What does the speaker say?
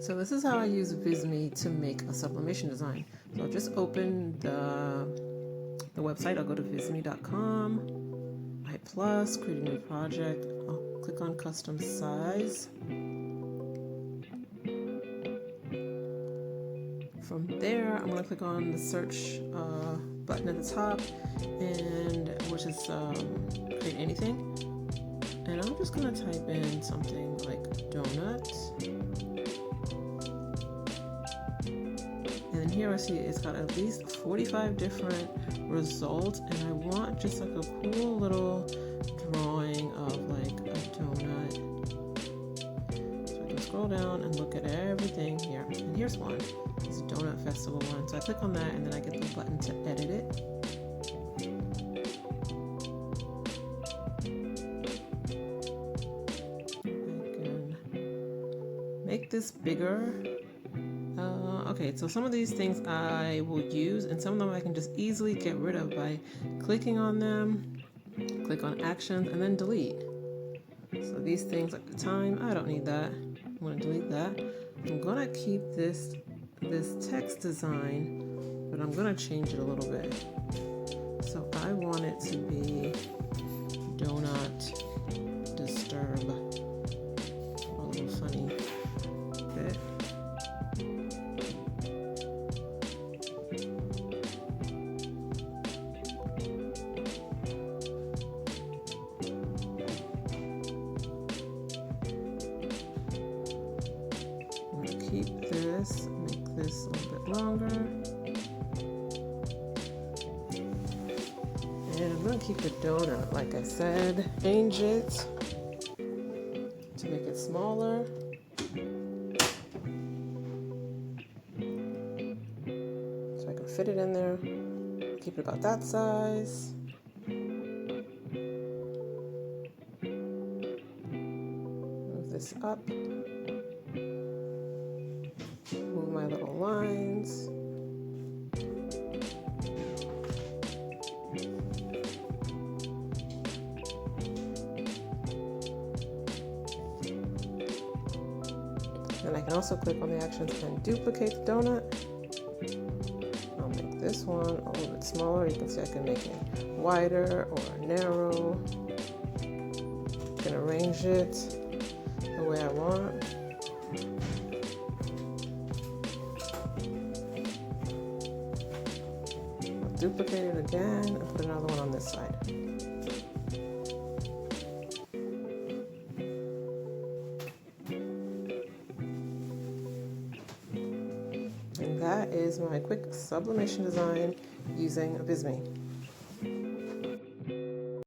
So this is how I use Visme to make a sublimation design. So I'll just open the website. I'll go to visme.com, I plus, create a new project. I'll click on custom size. From there, I'm going to click on the search button at the top, and which is create anything. And I'm just going to type in something like donut. And then here I see it's got at least 45 different results, and I want just like a cool little drawing of like a donut. So I can scroll down and look at everything here. And here's one. It's a donut festival one. So I click on that and then I get the button to edit it. I can make this bigger. Okay, so some of these things I will use, and some of them I can just easily get rid of by clicking on them, click on actions, and then delete. So these things like the time, I don't need that. I'm going to delete that. I'm going to keep this text design, but I'm going to change it a little bit. So I want it to be do not disturb. A little funny bit. Keep this, make this a little bit longer. And I'm going to keep the donut, like I said, change it to make it smaller. So I can fit it in there, keep it about that size. Move this up. Move my little lines. And I can also click on the actions and duplicate the donut. I'll make this one a little bit smaller. You can see I can make it wider or narrow. I can arrange it the way I want. Duplicate it again and put another one on this side. And that is my quick sublimation design using Visme.